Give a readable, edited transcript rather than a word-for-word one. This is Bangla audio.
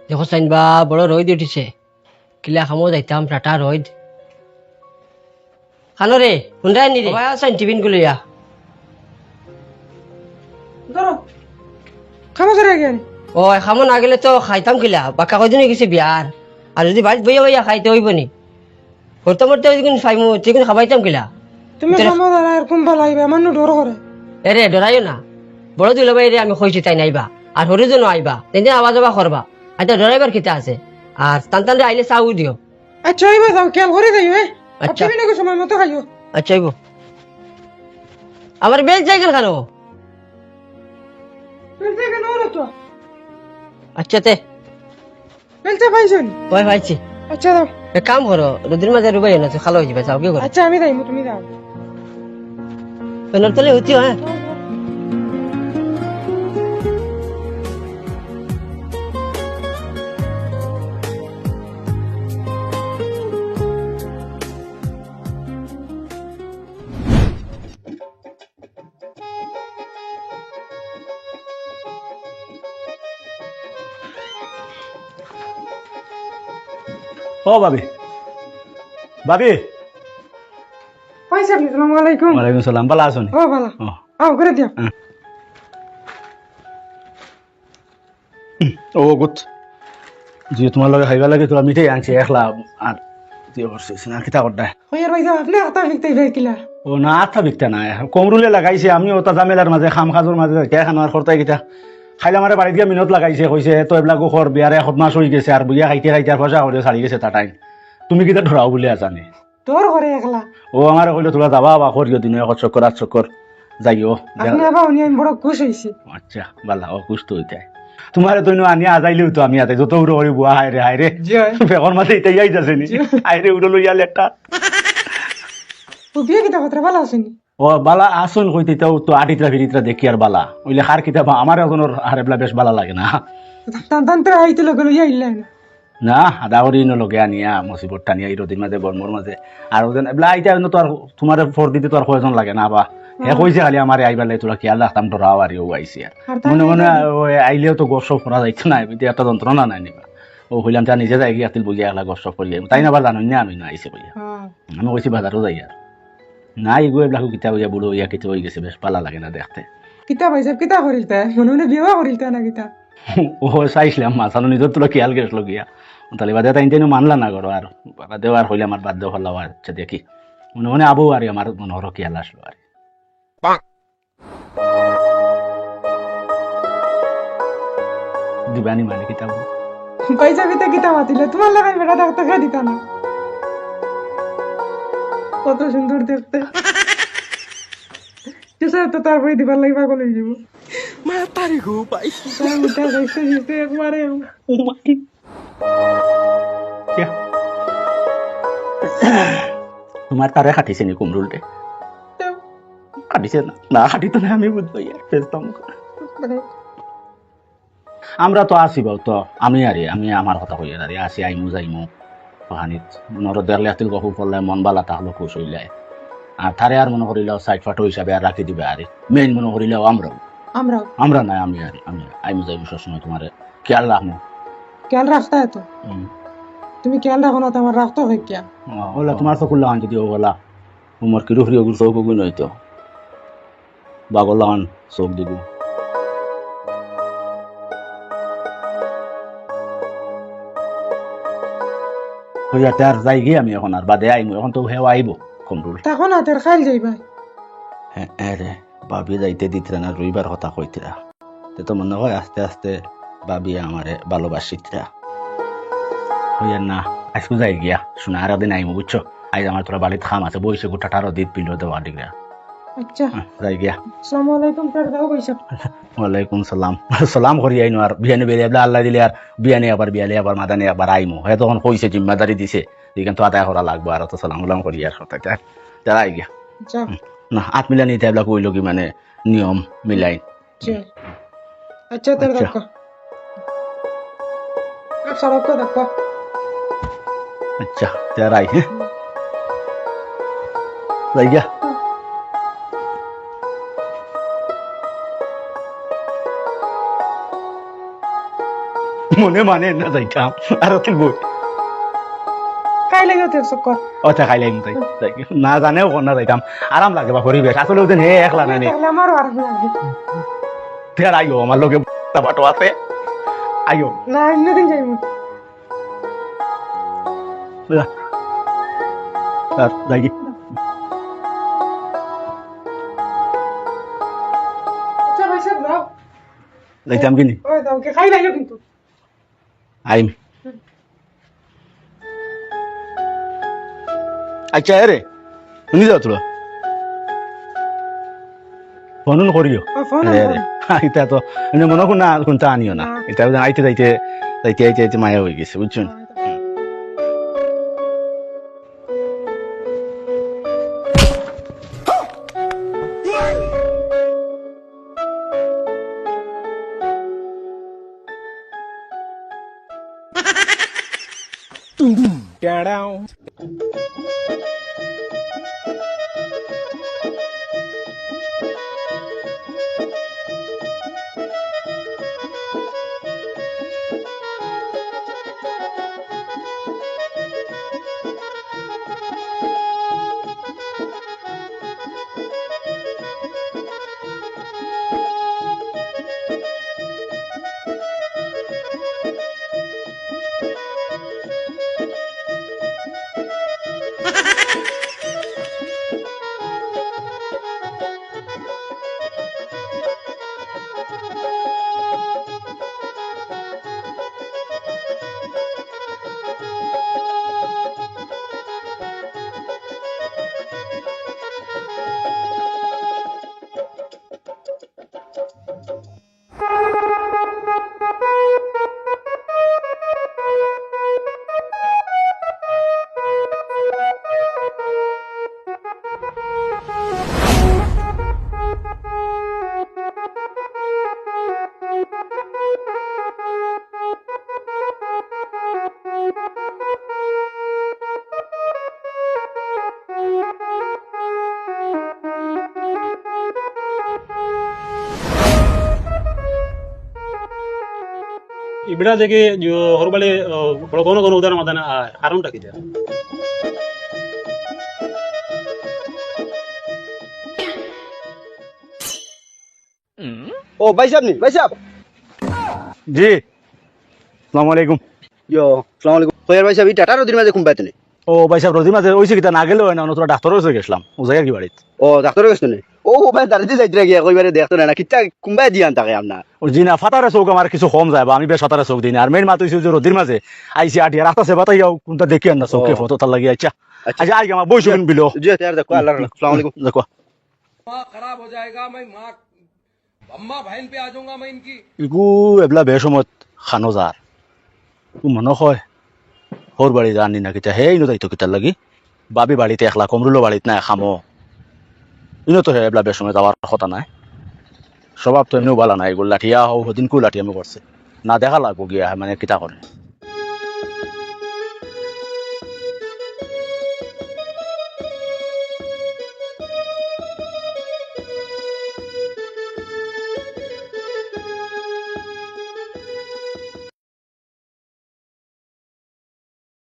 দেখো চাইনবা বড় রোদ উঠিছে কিলা খামো যাইতাম টাটা রোদ খানো রে হুন্ডাই নি রে চাইন টিফিন গুলিয়া ধরো খামো করে গেন ও খামো না গেলে তো খাইতাম কিলা বাক্কা কয়দিন হয়ে গেছে বিয়ার আর যদি বাড়িতে বইয়া বইয়া খাইতে হইব নি করতে মরতে ওইদিন ফাইমু সেদিন খাবাইতাম কিলা তুমি খামো দাঁড়া এরকম ভালো লাগবে আমার নু ডর করে এরে ডরাইও না বড় দিল ভাই রে আমি কইছি তাই নাইবা আর হরিজন আইবা তেনে আওয়া যাবা করবা আচ্ছা ডরাইবার কিতা আছে আর টান রে আইলে চাউ দিও আচ্ছা এবার যাও খেয়াল করে যাই হ্যাঁ আচ্ছা। তুমি নাকি সময় মতো খাইও আচ্ছা আইব আমার বেল যাই কেন বেলতে কেন ওরা তো আচ্ছা তে বেলতে পাইছেন ওই ভাইছি আচ্ছা দাও এক কাম করো রোদের মাঝে রুবাই না তো খালো হয়ে যাবে যাও কি করো আচ্ছা আমি যাইমু তুমি যাও পেনের তলে হইতিও হ্যাঁ ও ভাবি ভাবি পয়সা আপনি আসসালামু আলাইকুম ওয়ালাইকুম সালাম ভালো আছো নি? ও ভালো ও। আও করে দিও ও গুড যে তোমার লগে খাইবা লাগে তোরা মিঠাই আনছি একলা আর দিয়ে করছিস না কিতা করতে হইয়ার ভাই আপনি হাতা ফিকতে ফেকিলা ও না আথা বিকতা না কমরুলে লাগাইছে আমি ওটা জামেলার মাঝে খাম খাজুর মাঝে কে খানো আর খরতাই কিতা খাইলে আমার বাড়ি দিয়া মিনত লাগাইছে কইছে তো এবিলাক খর বিয়ারে এখত মাস হয়ে গেছে আর বুইয়া খাইতে খাইতে আর পয়সা করে ছাড়ি গেছে তা টাইম তুমি কিতা ধরাও বলে জানি তোর ঘরে একলা ও আমার কইলে তোরা যাবা বা করিও দিন এক চক্কর আর চক্কর যাইও আপনি আবার উনি আমি বড় খুশ হইছি আচ্ছা বালা ও কুষ্ট হইতে তোমার তো আনি আজাইলেও তো আমি আতে যত উড়ো করি বুয়া হায়রে হায়রে বেগর মাঝে এটাই আইতাছে নি হায়রে উড়ো লইয়া লেখটা ও বিয়ে কিতা কথা ভালো আছেনি ও বালা আসুন কইতে তো আটিতরা ফিরিতরা দেখি আর বালা ওইলে হার কিতাব আমার এজনের হারে বেলা বেশ বালা লাগে না টান টান তো আইতে লগে লইয়া আইলেন না আদা করি লগে আনিয়া মুসিবত টানিয়া ইরদিন মাঝে বর্মর মাঝে আর ওজন এবলা আইতা তো আর তোমার ফোর দিতে তো আর কয়জন লাগে না বা হে কইছে খালি আমার আইবার লাগে তোরা খেয়াল রাখতাম তো রাও আর ও আইসি আর মনে মনে আইলেও তো গসব করা যাইতো না এমনি একটা যন্ত্রণা নাই নিবা ও কইলাম তা নিজে যাই গিয়ে বুঝিয়া একলা গসব করি তাই না আবার জানো না আমি না আইসে কইয়া আমি কইছি বাজারও যাই আর না এগো এবলা কিতা হইয়া বুড়ো হইয়া কিতা হয়ে গেছে বেশ পালা লাগে না দেখতে কিতা ভাইসাব কিতা করিলতা মনে মনে বিয়ে করিলতা না কিতা ও চাইছিলাম মাছানো নিজের তোলা খেয়াল গেছিল গিয়া তাহলে বাদে তাই তেন মানলা না করো আর বাদেও আর হইলে আমার বাদ দেওয়া হল্লা আচ্ছা দেখি মনে মনে আবু আর আমার মনে হলো খেয়াল আসলো আর দিবানি মানে কিতাব পয়সা পিতা কিতা মাতিলে তোমার লাগাই বেটা ডাক্তার খা দিতা না কত সুন্দর দেখতে কিসে তো তারপরে দিবার লাগি পাগল হয়ে যাব মাতারি গো পাইছি তার উঠা দেখতে যেতে একবারে তোমার তারে খাটিছে নি কুমরুলটে খাটিছে না না খাটি তো না আমি বুঝবো ইয়ার ফেসতাম আমরা তো আসি বাউ তো আমি আমার কথা কইয়া দাঁড়িয়ে আসি আইমু যাইমু পাহানিত নর দেখলে আতিল গহু পড়লে মন বালা তাহলে খুশ হইলে আর তারে আর মনে করিল সাইড ফাটো হিসাবে আর রাখি দিবে আরে মেইন মনে করিলেও আমরা নাই আমি আইমু যাইমু সবসময় তোমার খেয়াল রাখবো খেয়াল রাখতা তো তুমি খেয়াল রাখো না তো আমার রাখতে হয় কিয়া ওলা তোমার তো কুল্লা যদি ওলা উমর কি রুহরি ওগুলো চৌক গুণ হইতো বাগলান চোখ দিব আর যাই গিয়ে আমি এখন আর বাদে আইমু এখন তো হেওয়া আইব কমরুল তখন হাতের খাইল যাইবা হ্যাঁ রে ভাবি যাইতে দিতরা না রবিবার কথা কইতরা তো মনে হয় আস্তে আস্তে ভাবি আমারে ভালোবাসিতরা হইয়ার না আজকে যাই গিয়া শোনা আর দিন আইমু বুঝছো আজ আমার তোরা বাড়িতে খাম আছে বইসে গোটাটারও দিত পিল দেওয়া ডিগ্রা আচ্ছা যাই গিয়া আসসালামু আলাইকুম কার দাও পয়সা ওয়ালাইকুম সালাম সালাম করি আইনো আর বিয়ানি বেরিয়ে আল্লাহ দিলে আর বিয়ানি আবার বিয়ালে আবার মাদানি আবার আইমু হে তখন কইছে জিম্মাদারি দিছে কিন্তু আদায় করা লাগবো আর তো সালাম গুলাম করি আর কথা তারা আই গিয়া আচ্ছা না আট মিলানি তাইবলা কইলো কি মানে নিয়ম মিলাই আচ্ছা তার দেখো আচ্ছা রাখো দেখো আচ্ছা তারাই যাই গিয়া মনে মানে না যাইতাম আর তুই বই কাই লাগে তোর চক্কর আচ্ছা খাই লাইম তাই না জানেও কোন না যাইতাম আরাম লাগে বা পরিবেশ আসলে ওদিন হে একলা নাই তাহলে আমারও আরাম লাগে ফের আইও আমার লোকে বাটো আছে আইও না অন্যদিন যাইব আর যাই আচ্ছা ভাই সাহেব দাও যাইতাম কিনি ওই দাও কে খাই লাগে কিন্তু আইম আচ্ছা রে শুনি যাও তোরা ফোন করিও ফোন এটা তো মনে করুন না কোনটা আনিও না এটা আইতে যাইতে যাইতে আইতে আইতে মায়া হয়ে গেছে বুঝছেন इबड़ा देखे जो हर वाले कोनो कोनो उदाहरण मत ना कारण टा किधर ओ भाई साहब नहीं भाई साहब জি আসসালামু আলাইকুম यो सलाम वालेकुम तो यार भाई साहब ये टाटा दिन में देखूं बैठने ও ভাই সাহেব রোজি মাঝে ওইসে কিতা না গেলেও হয় না তোরা ডাক্তার হয়েছে গেছিলাম উজাইয়ার কি বাড়িতে ओ डॉक्टर के सुने ओ भाई दादी जाइत रह गया कोई बारे देखते ना कितना कुंबा दिया ताके हमना ওর জি না ফাটারে চৌক আমার কিছু কম যায় বা আমি বেশ ফাটারে চৌক দিই না আর মেন মাত হইছে যে রোদির মাঝে আইসি আটিয়া রাস্তা সে বাতাইয়াও কোনটা দেখি না চৌকে ফটো তার লাগি আচ্ছা আচ্ছা আই আমার বইসু কিন বিলো जो यार देखो अल्लाह सलाम वालेकुम দেখো माँ खराब हो जाएगा मैं माँ अम्मा बहन पे आ जाऊंगा मैं इनकी ইগু এবলা বে সময়ত খানো যার তু মনে হয় হোর বাড়ি জানি না কিতা হে ইনো যাইতো কিতার লাগি বাবি বাড়িতে একলা কমরুলো বাড়িতে না খামো ইনো তো হে এবলা বে সময় যাওয়ার কথা নাই স্বভাব তো এমনিও ভালো নাই এগুলো লাঠিয়া হোক দিন কু লাঠি আমি করছে না দেখা লাগবো গিয়া মানে কিতা করে